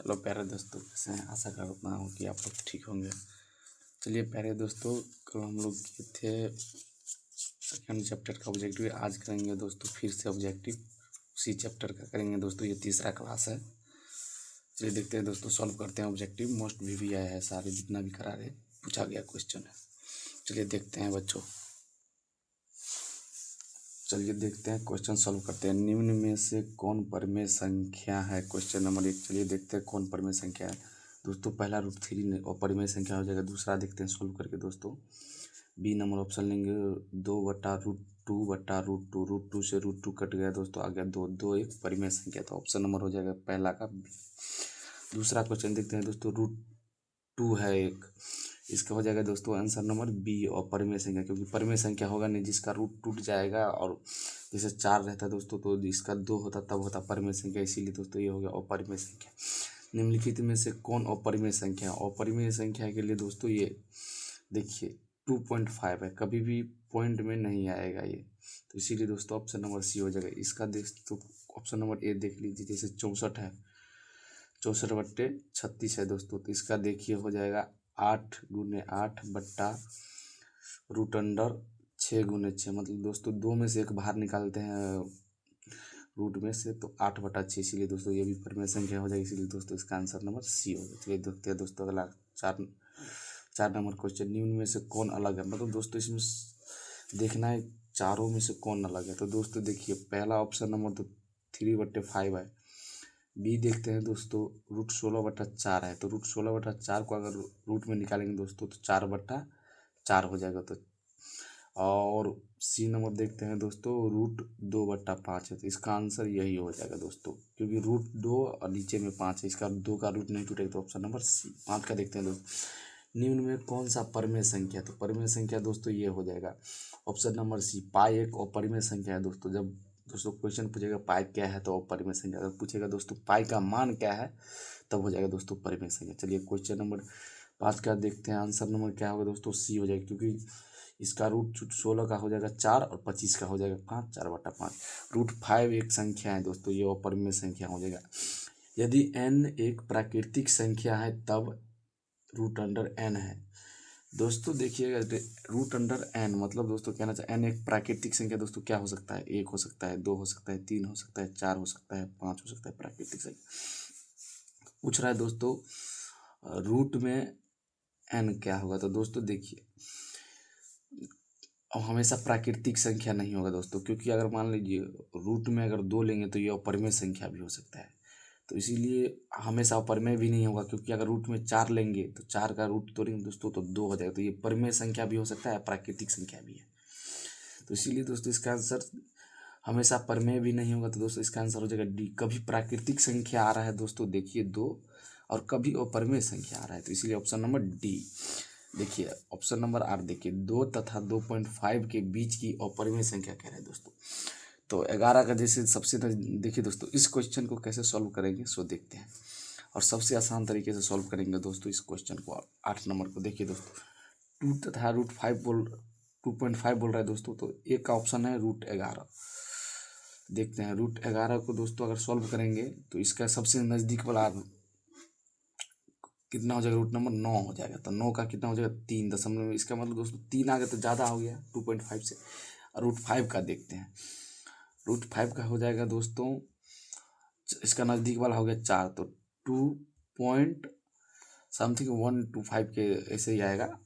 Hello प्यारे दोस्तों, कैसे हैं? आशा करता हूँ कि आप लोग ठीक होंगे। चलिए प्यारे दोस्तों, कल हम लोग किए थे सेकंड चैप्टर का ऑब्जेक्टिव। आज करेंगे दोस्तों फिर से ऑब्जेक्टिव, उसी चैप्टर का करेंगे दोस्तों। ये तीसरा क्लास है। चलिए देखते हैं दोस्तों, सॉल्व करते हैं ऑब्जेक्टिव। मोस्ट भी आया है, सारे जितना भी करा रहे पूछा गया क्वेश्चन है। चलिए देखते हैं बच्चों, चलिए देखते हैं क्वेश्चन सॉल्व करते हैं। निम्न में से कौन परिमेय संख्या है? Question number 1। चलिए देखते हैं कौन परिमेय संख्या है दोस्तों। पहला √3 और परिमेय संख्या हो जाएगा। दूसरा देखते हैं सॉल्व करके दोस्तों। बी नंबर ऑप्शन लेंगे 2/√2/√2। √2 से √2 कट गया दोस्तों, आ गया 2 एक परिमेय संख्या। तो ऑप्शन नंबर हो जाएगा पहला का बी। दूसरा क्वेश्चन देखते हैं दोस्तों। √2 है एक, इसका हो जाएगा दोस्तों आंसर नंबर बी। और परिमेय संख्या, क्योंकि परिमेय संख्या होगा नहीं जिसका रूट टूट जाएगा, और जैसे 4 रहता है दोस्तों तो इसका 2 होता तब होता परिमेय संख्या, इसीलिए दोस्तों ये हो गया अपरिमेय संख्या। निम्नलिखित में से कौन अपरिमेय संख्या? अपरिमेय संख्या के लिए दोस्तों ये देखिए 2.5 है, कभी भी पॉइंट में नहीं आएगा ये, तो इसीलिए दोस्तों ऑप्शन नंबर सी हो जाएगा इसका। दोस्तों ऑप्शन नंबर ए देख लीजिए, जैसे 64 है, 64/36 है दोस्तों, तो इसका देखिए हो जाएगा 8×8/√6 मतलब दोस्तों 2 में से एक बाहर निकालते हैं रूट में से, तो 8/6, इसीलिए दोस्तों ये भी परिमेय संख्या हो जाएगी, इसीलिए दोस्तों इसका आंसर नंबर सी होगा। चलिए देखते हैं दोस्तों अगला 4 नंबर क्वेश्चन। निम्न में से कौन अलग है? मतलब दोस्तों इसमें देखना है चारों में से कौन अलग है। तो दोस्तों देखिए पहला ऑप्शन नंबर तो 3/5 है। बी देखते हैं दोस्तों, √16/4 है, तो √16/4 को अगर रूट में निकालेंगे दोस्तों तो 4/4 हो जाएगा। तो और सी नंबर देखते हैं दोस्तों, √2/5 है, तो इसका आंसर यही हो जाएगा दोस्तों, क्योंकि √2 और नीचे में 5 है, इसका 2 का रूट नहीं टूटेगा, तो ऑप्शन नंबर सी। 5 का देखते हैं दोस्तों। निम्न में कौन सा परिमेय संख्या? तो परिमेय संख्या दोस्तों ये हो जाएगा ऑप्शन नंबर सी। पाई एक अपरिमेय संख्या है दोस्तों। जब दोस्तों क्वेश्चन पूछेगा पाई क्या है तो अपरिमेय संख्या, अगर पूछेगा दोस्तों पाई का मान क्या है तब हो जाएगा दोस्तों परिमेय संख्या। चलिए क्वेश्चन नंबर 5 का देखते हैं, आंसर नंबर क्या होगा दोस्तों? सी हो जाएगा, क्योंकि इसका √16 का हो जाएगा 4 और 25 का हो जाएगा 5, 4/5। √5 एक संख्या है दोस्तों, ये अपरिमेय संख्या हो जाएगा। यदि n एक प्राकृतिक संख्या है तब √n है। दोस्तों देखिएगा, √n मतलब दोस्तों कहना चाहिए n एक प्राकृतिक संख्या दोस्तों क्या हो सकता है? 1 हो सकता है, 2 हो सकता है, 3 हो सकता है, 4 हो सकता है, 5 हो सकता है प्राकृतिक संख्या। पूछ रहा है दोस्तों रूट में n क्या होगा? तो दोस्तों देखिए अब हमेशा प्राकृतिक संख्या नहीं होगा दोस्तों, क्योंकि अगर मान लीजिए रूट में अगर 2 लेंगे तो ये अपरिमेय संख्या भी हो सकता है, तो इसीलिए हमेशा अपरिमेय भी नहीं होगा, क्योंकि अगर रूट में 4 लेंगे तो 4 का रूट तोड़ेंगे दोस्तों तो 2 हो जाएगा, तो ये परिमेय संख्या भी हो सकता है, प्राकृतिक संख्या भी है, तो इसीलिए दोस्तों इसका आंसर हमेशा परिमेय भी नहीं होगा, तो दोस्तों इसका आंसर हो जाएगा डी। कभी प्राकृतिक संख्या आ रहा है दोस्तों देखिए 2, और कभी अपरिमेय संख्या आ रहा है, तो इसीलिए ऑप्शन नंबर डी। देखिए ऑप्शन नंबर 8 देखिए, 2 तथा 2.5 के बीच की अपरिमेय संख्या कह रहे हैं दोस्तों। तो 11 का जैसे सबसे देखिए दोस्तों इस क्वेश्चन को कैसे सॉल्व करेंगे सो देखते हैं, और सबसे आसान तरीके से सॉल्व करेंगे दोस्तों इस क्वेश्चन को। 8 नंबर को देखिए दोस्तों, 2 तथा √2.5 बोल रहा है दोस्तों, तो एक का ऑप्शन है √11। देखते हैं √11 को दोस्तों अगर सॉल्व करेंगे तो इसका सबसे नज़दीक वाला कितना हो जाएगा? रूट नंबर 9 हो जाएगा, तो 9 का कितना हो जाएगा? 3 दशमलव, इसका मतलब दोस्तों 3 आ गया तो ज़्यादा हो गया 2.5 से। और √5 का देखते हैं, √5 का हो जाएगा दोस्तों, इसका नज़दीक वाला हो गया 4, तो 2.125 के ऐसे ही आएगा,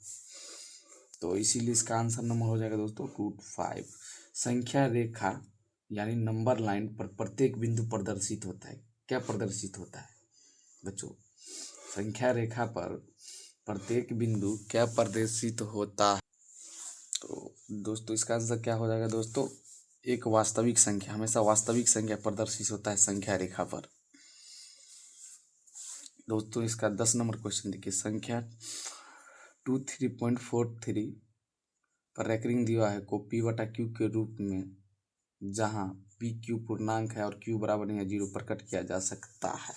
तो इसीलिए इसका आंसर नंबर हो जाएगा दोस्तों √5। संख्या रेखा यानी नंबर लाइन पर प्रत्येक बिंदु प्रदर्शित होता है। क्या प्रदर्शित होता है बच्चों? संख्या रेखा पर प्रत्येक बिंदु क्या प्रदर्शित होता है? तो दोस्तों इसका आंसर क्या हो जाएगा दोस्तों? एक वास्तविक संख्या, हमेशा वास्तविक संख्या प्रदर्शित होता है संख्या रेखा पर दोस्तों। इसका 10 नंबर क्वेश्चन देखिए, संख्या 23.43 पर रेकरिंग दिया है को p/q के रूप में, जहां pq पूर्णांक है और q बराबर नहीं है 0 प्रकट किया जा सकता है।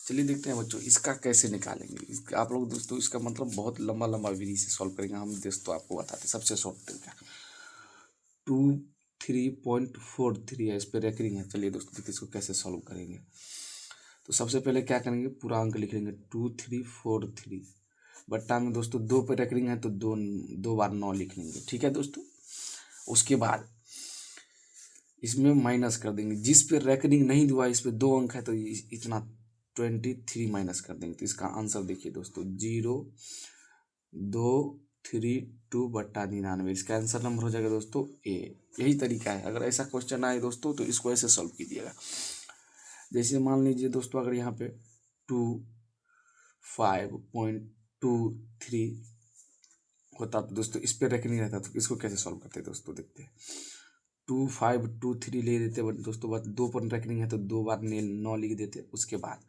चलिए देखते हैं बच्चों इसका कैसे निकालेंगे। इसका आप लोग दोस्तों इसका मतलब बहुत लंबा लंबा विधि से सॉल्व करेंगे, हम दोस्तों आपको बताते हैं सबसे शॉर्ट तरीका। 23.43 है, इस पर रेकरिंग है। चलिए दोस्तों देखिए इसको कैसे सॉल्व करेंगे। तो सबसे पहले क्या करेंगे, पूरा अंक लिख लेंगे 2343 बट्टा में दोस्तों 2 पे रेकरिंग है तो 2 बार 9 लिख लेंगे। ठीक है दोस्तों, उसके बाद इसमें माइनस कर देंगे, जिस पे रेकरिंग नहीं हुआ इस पे 2 अंक है तो इतना 23 माइनस कर देंगे। तो इसका आंसर देखिए दोस्तों 0232 बट्टा 99, इसका आंसर नंबर हो जाएगा दोस्तों ए। यही तरीका है, अगर ऐसा क्वेश्चन आए दोस्तों तो इसको ऐसे सॉल्व कीजिएगा। जैसे मान लीजिए दोस्तों अगर यहाँ पे 25.23 होता तो दोस्तों इस पे रेकरिंग रहता तो इसको कैसे सॉल्व करते दोस्तों, देखते हैं। 2523 ले लेते दोस्तों, बस 2 पर रेकरिंग है तो 2 बार 9 लिख देते, उसके बाद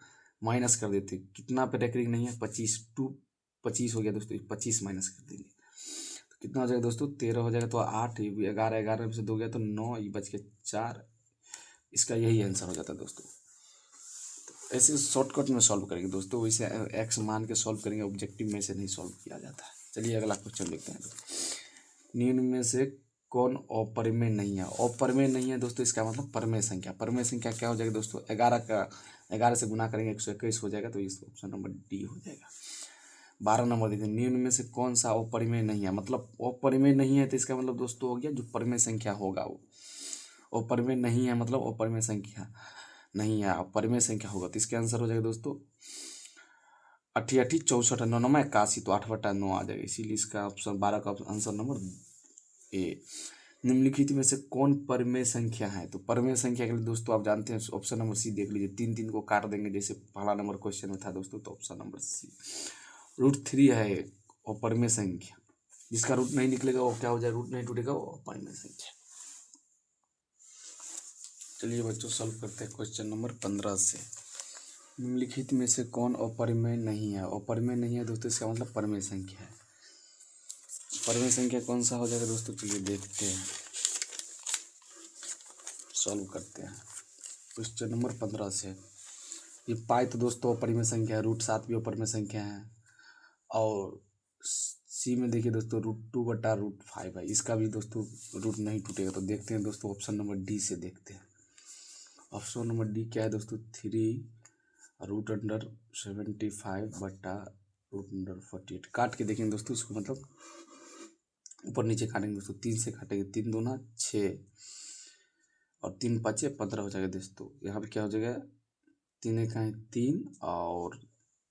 माइनस कर देते, कितना पे रेकरिंग नहीं है 25 हो गया दोस्तों, 25 माइनस कर देंगे तो कितना हो जाएगा दोस्तों 13 हो जाएगा। तो 8 11 में से 2 गया तो 9, ये बच के 4, इसका यही आंसर हो जाता है दोस्तों। तो ऐसे शॉर्टकट में सॉल्व करेंगे दोस्तों, वैसे एक्स मान के सॉल्व करेंगे, ऑब्जेक्टिव में से नहीं सॉल्व किया जाता है। चलिए अगला क्वेश्चन देखते हैं। निम्न में से कौन अपरिमेय नहीं है? अपरिमेय नहीं है दोस्तों, इसका मतलब परमेय संख्या। परमेय संख्या क्या हो जाएगा दोस्तों, 11 से गुना करेंगे 121 हो जाएगा, तो इस ऑप्शन नंबर डी हो जाएगा। 12 नंबर देखिए, निम्न में से कौन सा अपरिमेय नहीं है? मतलब अपरिमेय नहीं है तो इसका मतलब दोस्तों हो गया जो परमेय संख्या होगा वो। अपरिमेय नहीं है मतलब अपरिमेय संख्या नहीं है, अपरिमेय संख्या होगा तो इसका आंसर हो जाएगा दोस्तों 88 64 99 81, तो 8/9 आ जाएगा, इसीलिए इसका ऑप्शन 12 का आंसर नंबर ए। निम्नलिखित में से कौन परमेय संख्या है? तो परमेय संख्या के लिए दोस्तों आप जानते हैं ऑप्शन नंबर सी देख लीजिए, 3 को काट देंगे जैसे पहला नंबर क्वेश्चन में था दोस्तों, तो ऑप्शन नंबर सी √3 है और परमेय संख्या, जिसका रूट नहीं निकलेगा वो क्या हो जाएगा, रूट नहीं टूटेगा वो परमेय संख्या। चलिए बच्चों सॉल्व करते हैं क्वेश्चन नंबर 15 से। निम्नलिखित में से कौन अपरिमेय नहीं है? अपरिमेय नहीं है दोस्तों, इसका मतलब परमेय संख्या है। परमेय संख्या कौन सा हो जाएगा दोस्तों, चलिए देखते हैं, सॉल्व करते हैं क्वेश्चन नंबर 15 से। ये पाई तो दोस्तों अपरिमेय संख्या है, √7 भी अपरिमेय संख्या है, और सी में देखिए दोस्तों √2/√5 है, इसका भी दोस्तों रूट नहीं टूटेगा। तो देखते हैं दोस्तों ऑप्शन नंबर डी से देखते हैं। ऑप्शन नंबर डी क्या है दोस्तों, 3√75/√48। काट के देखेंगे दोस्तों इसको, मतलब ऊपर नीचे काटेंगे दोस्तों, 3 से काटेंगे, 3 दूना 6 और 3 5 15 हो जाएगा दोस्तों। यहाँ पे क्या हो जाएगा, 3 1 3 और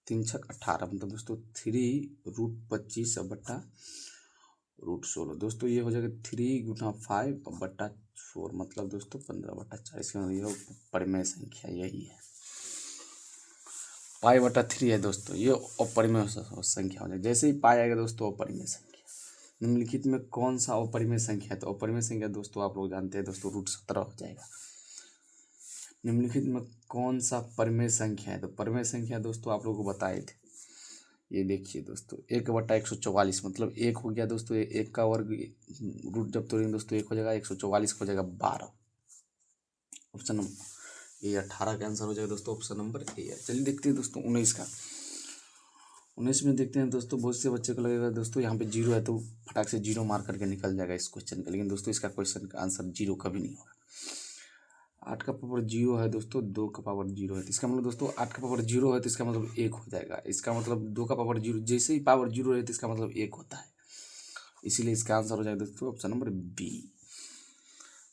3 6 18, मतलब दोस्तों 3√25/√16 दोस्तों, ये हो जाएगा 3 × 5/4, मतलब दोस्तों 15/4। इसका मतलब ये अपरिमेय संख्या यही है, π/3 है दोस्तों, ये अपरिमेय संख्या हो जाएगा। जैसे ही पाई आएगा दोस्तों अपरिमेय संख्या। निम्नलिखित में कौन सा अपरिमेय संख्या है? तो अपरिमेय संख्या दोस्तों आप लोग जानते हैं दोस्तों √17 हो जाएगा। निम्नलिखित में कौन सा परिमेय संख्या है? तो परिमेय संख्या दोस्तों आप लोग को बताए थे, ये देखिए दोस्तों 1/144, मतलब 1 हो गया दोस्तों, 1 का वर्ग रूट जब तोड़ेंगे दोस्तों 1 हो जाएगा, 144 हो जाएगा 12। ऑप्शन नंबर ये 18 का आंसर हो जाएगा दोस्तों, ऑप्शन नंबर ए। चलिए देखते हैं दोस्तों 19 का। 19 में देखते हैं दोस्तों, बहुत से बच्चे को लगेगा दोस्तों यहाँ पे 0 है तो फटाक से 0 मार करके निकल जाएगा इस क्वेश्चन का, लेकिन दोस्तों इसका क्वेश्चन का आंसर 0 कभी नहीं होगा। 8 का पावर 0 है दोस्तों, 2 का पावर 0 है, तो इसका मतलब दोस्तों 8 का पावर 0 है तो इसका मतलब 1 हो जाएगा। इसका मतलब 2 का पावर 0, जैसे ही पावर 0 है तो इसका मतलब 1 होता है, इसीलिए इसका आंसर हो जाएगा दोस्तों ऑप्शन नंबर बी।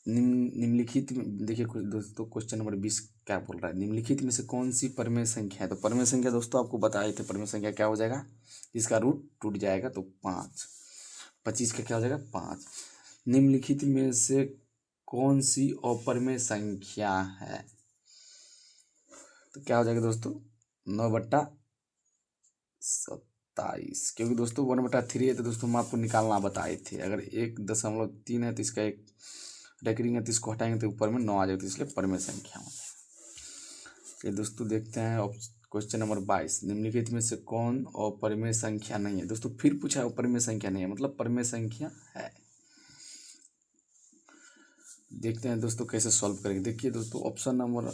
निम्नलिखित में देखिए दोस्तों क्वेश्चन नंबर 20 क्या बोल रहा है, निम्नलिखित में से कौन सी परिमेय संख्या है? तो परिमेय संख्या दोस्तों आपको बताए थे, परिमेय संख्या क्या हो जाएगा, जिसका रूट टूट जाएगा तो 5, 25 का क्या हो जाएगा 5। निम्नलिखित में से कौन सी अपरिमेय संख्या है? तो क्या हो जाएगा दोस्तों 9/27, क्योंकि दोस्तों 1/3 है तो दोस्तों हम आपको निकालना बताए थे। अगर 1.3 है तो इसका एक रेकरिंग है तो इसको हटाएंगे तो ऊपर में 9 आ जाएगा, तो इसलिए परिमेय संख्या हो जाएगा। ये दोस्तों देखते हैं क्वेश्चन नंबर 22। निम्नलिखित में से कौन अपरिमेय संख्या नहीं है? दोस्तों फिर पूछा अपरिमेय संख्या नहीं है, मतलब परिमेय संख्या है। देखते हैं दोस्तों कैसे सॉल्व करेंगे। देखिए दोस्तों ऑप्शन नंबर,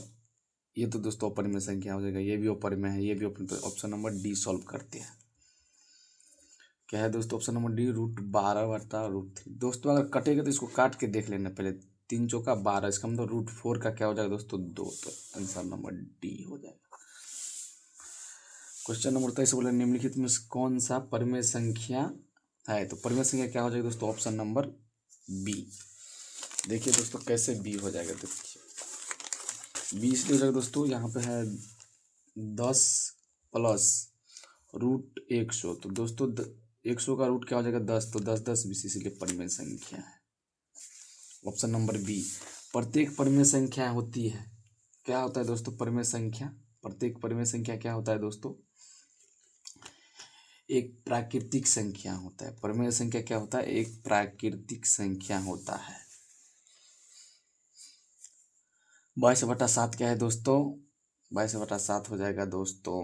ये तो दोस्तों अपरिमेय संख्या हो जाएगा, ये भी अपरिमेय है, ये भी अपरिमेय, तो ऑप्शन नंबर डी सॉल्व करते हैं। क्या है दोस्तों ऑप्शन नंबर डी, √12/√3। दोस्तों अगर कटेगा तो इसको काट के देख लेना पहले, 3 चौका 12, इसका मतलब √4 का क्या हो जाएगा दोस्तों 2, तो आंसर नंबर डी हो जाएगा। क्वेश्चन नंबर 23 बोले निम्नलिखित में से कौन सा परिमेय संख्या है। तो परिमेय संख्या क्या हो जाएगी दोस्तों, ऑप्शन नंबर बी। देखिए दोस्तों कैसे बी हो जाएगा, देखिए बी इसलिए हो जाएगा दोस्तों, यहाँ पे है 10 प्लस रूट 100। तो दोस्तों 100 का रूट क्या हो जाएगा 10, तो 10 10 20 इसलिए परिमेय संख्या है। Option number B. प्रत्येक परिमेय संख्या होती है, क्या होता है दोस्तों परिमेय संख्या, प्रत्येक परिमेय संख्या क्या होता है दोस्तों, एक प्राकृतिक संख्या होता है। परिमेय संख्या क्या होता है, एक प्राकृतिक संख्या होता है। 22/7 क्या है दोस्तों, 22/7 हो जाएगा दोस्तों,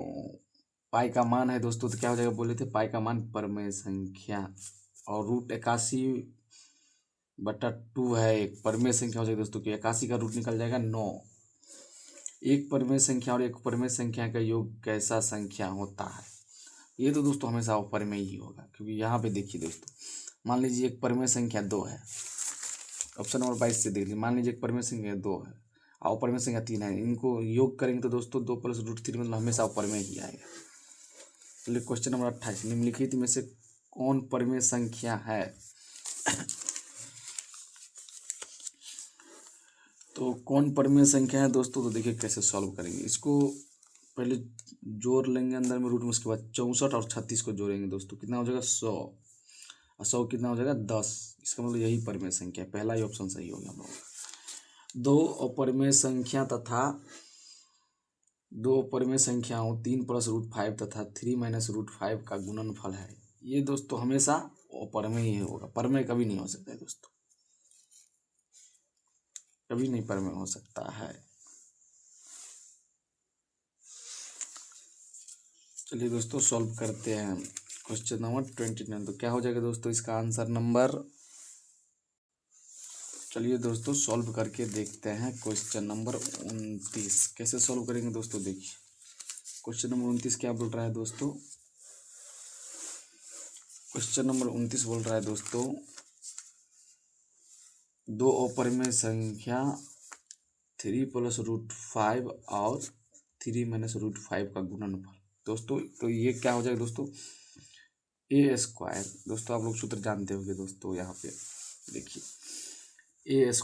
पाई का मान है दोस्तों, तो क्या हो जाएगा बोले थे पाई का मान परिमेय संख्या, और रूट 81/2 है एक परिमेय संख्या हो जाएगी दोस्तों, कि 81 का रूट निकल जाएगा 9। एक परिमेय संख्या और एक परिमेय संख्या का योग कैसा संख्या होता है, ये तो दोस्तों हमेशा अपरिमेय ही होगा, क्योंकि यहाँ पे देखिए दोस्तों, मान लीजिए एक परिमेय संख्या 2 है, ऑप्शन नंबर 22 से देख लीजिए, मान लीजिए एक परिमेय संख्या 2 है और परिमेय संख्या 3 है, इनको योग करेंगे तो दोस्तों 2 + √3 मतलब हमेशा अपरिमेय ही आएगा। चलिए क्वेश्चन नंबर 28, निम्नलिखित में से कौन परिमेय संख्या है। तो कौन परिमेय संख्या है दोस्तों, तो देखिए कैसे सॉल्व करेंगे इसको, पहले जोड़ लेंगे अंदर में रूट में, उसके बाद 64 और 36 को जोड़ेंगे दोस्तों, कितना हो जाएगा 100, और 100 कितना हो जाएगा 10। इसका मतलब यही परिमेय संख्या है, पहला ही ऑप्शन सही हो गया हम लोगों का। दो अपरिमेय संख्या तथा दो अपरिमेय संख्याओं 3 + √5 तथा 3 - √5 का गुणनफल है। ये दोस्तों हमेशा अपरिमेय ही होगा, परिमेय कभी नहीं हो सकता है दोस्तों, कभी नहीं परिमेय हो सकता है। चलिए दोस्तों सॉल्व करते हैं क्वेश्चन नंबर 29। तो क्या हो जाएगा दोस्तों इसका आंसर नंबर, चलिए दोस्तों सॉल्व करके देखते हैं क्वेश्चन नंबर 29 कैसे सॉल्व करेंगे दोस्तों। देखिए क्वेश्चन नंबर 29 क्या बोल रहा है दोस्तों, क्वेश्चन नंबर 29 बोल रहा है दोस्तों, दो अपरिमेय संख्या 3 + √5 और 3 - √5 का गुणनफल दोस्तों। तो ये क्या हो जाएगा दोस्तों, a² दोस्तों, आप लोग सूत्र जानते होंगे दोस्तों, यहाँ पे देखिए a² -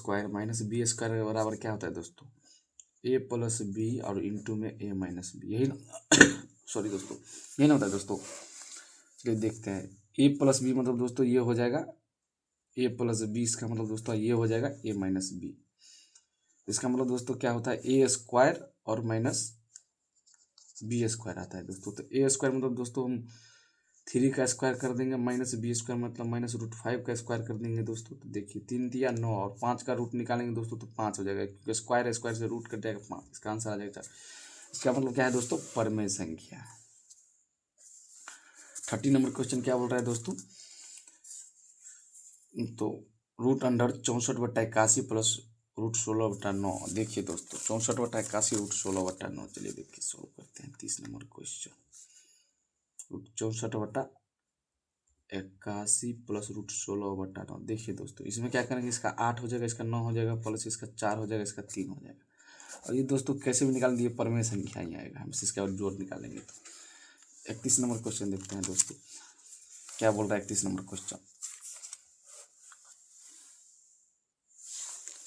b² बराबर क्या होता है दोस्तों, a + b और इंटू में a - b, यही ना सॉरी दोस्तों, यही ना होता है दोस्तों। चलिए देखते हैं, a + b मतलब दोस्तों ये हो जाएगा a + b, इसका मतलब दोस्तों ये हो जाएगा a - b। इसका मतलब दोस्तों क्या होता है a² और -b² आता है दोस्तों। तो a² मतलब दोस्तों हम 3 का स्क्वायर कर देंगे, -b² मतलब -√5 का स्क्वायर कर देंगे दोस्तों। तो देखिए 3 दिया 9 और 5 का रूट निकालेंगे दोस्तों तो 5 हो जाएगा, क्योंकि स्क्वायर स्क्वायर से रूट कट जाएगा 5, इसका आंसर आ जाएगा 4। इसका मतलब क्या है दोस्तों, परिमेय संख्या। 30 नंबर क्वेश्चन क्या बोल रहा है दोस्तों, तो √64/81 + √16/9। देखिए दोस्तों 64/81 √16/9, चलिए देखिए सॉल्व करते हैं 30 नंबर क्वेश्चन। 64/81 + √16/9, देखिए दोस्तों इसमें क्या करेंगे, इसका 8 हो जाएगा, इसका 9 हो जाएगा, प्लस इसका 4 हो जाएगा, इसका 3 हो जाएगा, और ये दोस्तों कैसे भी निकाल दिए परिमेय संख्या ही आएगा, हम इसके और जोड़ निकालेंगे। तो 31 नंबर क्वेश्चन देखते हैं दोस्तों क्या बोल रहा है 31 नंबर क्वेश्चन।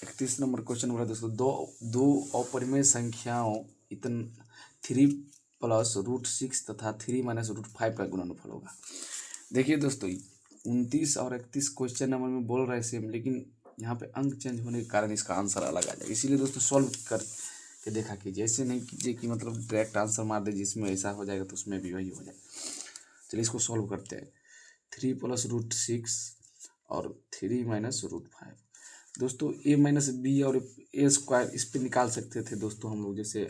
31 नंबर क्वेश्चन बोल रहा है दोस्तों, दो अपरिमेय संख्याओं 3 + √6 तथा 3 - √5 का गुणनफल होगा। देखिए दोस्तों 29 और 31 क्वेश्चन नंबर में बोल रहे सेम, लेकिन यहाँ पे अंक चेंज होने के कारण इसका आंसर अलग आ जाएगा, इसीलिए दोस्तों सॉल्व कर के देखा कीजिए, ऐसे नहीं कीजिए कि मतलब डायरेक्ट आंसर मार दीजिए, इसमें ऐसा हो जाएगा तो उसमें भी वही हो जाएगा। चलिए इसको सॉल्व करते हैं, 3 + √6 और 3 - √5 दोस्तों, a - b और a² इस पे निकाल सकते थे दोस्तों हम लोग, जैसे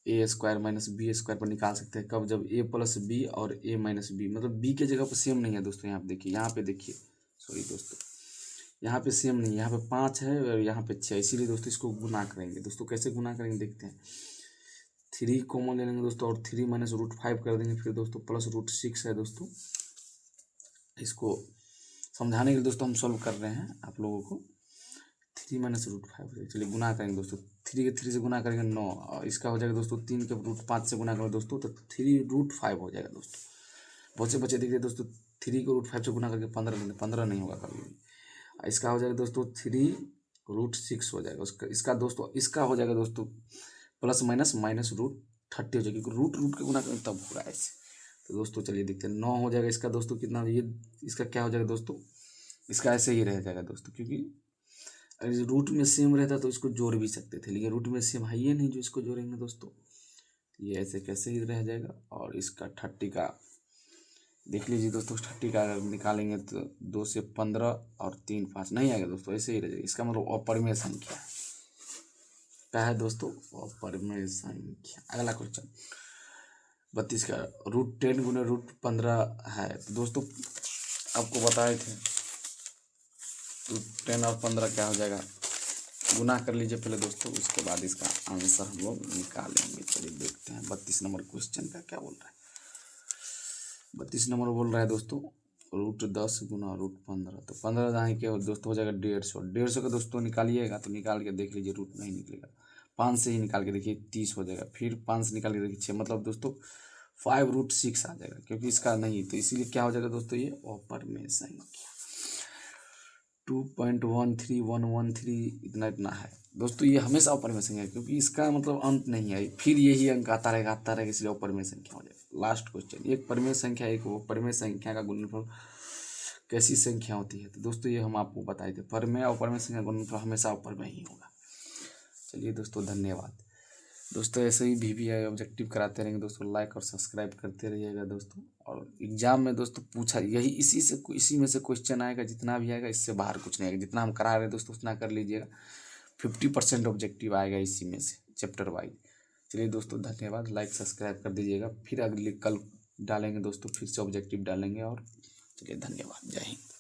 a² - b² पर निकाल सकते हैं, कब, जब a + b और a - b मतलब b के जगह पर सेम नहीं है दोस्तों। यहाँ पे देखिए, यहाँ पे देखिए, सॉरी दोस्तों, यहाँ पे सेम नहीं है, यहाँ पे 5 है और यहाँ पे 6, इसीलिए दोस्तों इसको गुना करेंगे। दोस्तों कैसे गुना करेंगे देखते हैं, 3 कॉमन ले लेंगे दोस्तों और 3 - √5 कर देंगे, फिर दोस्तों प्लस √6 है दोस्तों। इसको समझाने के लिए दोस्तों हम सॉल्व कर रहे हैं आप लोगों को। 3 माइनस रूट 5 हो जाएगा। चलिए गुना करेंगे दोस्तों, 3 के 3 से गुना करेंगे 9, और इसका हो जाएगा दोस्तों 3 के रूट 5 से गुना करेंगे दोस्तों तो 3 रूट 5 हो जाएगा दोस्तों। बहुत से बच्चे देखिए दोस्तों 3 को रूट 5 से गुना करके 15 लेते, 15 नहीं होगा कभी भी। इसका हो जाएगा दोस्तों 3 रूट 6 हो जाएगा। इसका दोस्तों इसका हो जाएगा दोस्तों प्लस माइनस रूट 30 हो जाएगा, क्योंकि रूट रूट के गुना करेंगे तब होगा ऐसे। तो दोस्तों चलिए देखते हैं, 9 हो जाएगा इसका दोस्तों कितना, ये इसका क्या हो जाएगा दोस्तों, इसका ऐसे ही रह जाएगा दोस्तों, क्योंकि अगर रूट में सेम रहता तो इसको जोड़ भी सकते थे, लेकिन रूट में सेम है ही नहीं जो इसको जोड़ेंगे दोस्तों, ये ऐसे कैसे ही रह जाएगा। और इसका 30 का देख लीजिए दोस्तों, 30 का अगर निकालेंगे तो 2 से 15 और 3 5 नहीं आएगा दोस्तों, ऐसे ही रह जाएगा। इसका मतलब अपरिमेय संख्या है, क्या है दोस्तों, अपरिमेय संख्या। अगला क्वेश्चन 32 का रूट 10 गुने रूट 15 है। तो दोस्तों आपको बताए थे रूट 10 और 15 क्या हो जाएगा, गुना कर लीजिए पहले दोस्तों, उसके बाद इसका आंसर हम लोग निकालेंगे। चलिए देखते हैं 32 नंबर क्वेश्चन का क्या बोल रहा है। 32 नंबर बोल रहा है दोस्तों रूट 10 गुना रूट 15, तो 15 दाएँ क्या दोस्तों हो जाएगा 150। 150 का दोस्तों निकालिएगा तो निकाल के देख लीजिए, रूट नहीं निकलेगा। 5 से ही निकाल के देखिए 30 हो जाएगा, फिर 5 से निकाल के देखिए 6, मतलब दोस्तों 5 रूट 6 आ जाएगा, क्योंकि इसका नहीं, तो इसीलिए क्या हो जाएगा दोस्तों, ये अपरिमेय संख्या 2.13113 इतना है दोस्तों। ये हमेशा अपरिमेय संख्या है, क्योंकि इसका मतलब अंत नहीं है, फिर यही अंक आता रहेगा, इसलिए अपरिमेय संख्या हो जाएगा। लास्ट क्वेश्चन, एक परिमेय संख्या एक अपरिमेय संख्या का गुणनफल कैसी संख्या होती है। तो दोस्तों ये हम आपको बताए थे, परिमेय और अपरिमेय संख्या का गुणनफल हमेशा अपरिमेय ही होगा। चलिए दोस्तों धन्यवाद। दोस्तों ऐसे ही VVI ऑब्जेक्टिव कराते रहेंगे दोस्तों, लाइक और सब्सक्राइब करते रहिएगा दोस्तों। और एग्जाम में दोस्तों पूछा यही इसी में से क्वेश्चन आएगा, जितना भी आएगा इससे बाहर कुछ नहीं आएगा। जितना हम करा रहे हैं दोस्तों उतना कर लीजिएगा, 50% ऑब्जेक्टिव आएगा इसी में से चैप्टर वाइज। चलिए दोस्तों धन्यवाद, लाइक सब्सक्राइब कर दीजिएगा, फिर अगले कल डालेंगे दोस्तों, फिर से ऑब्जेक्टिव डालेंगे। और चलिए धन्यवाद, जय हिंद।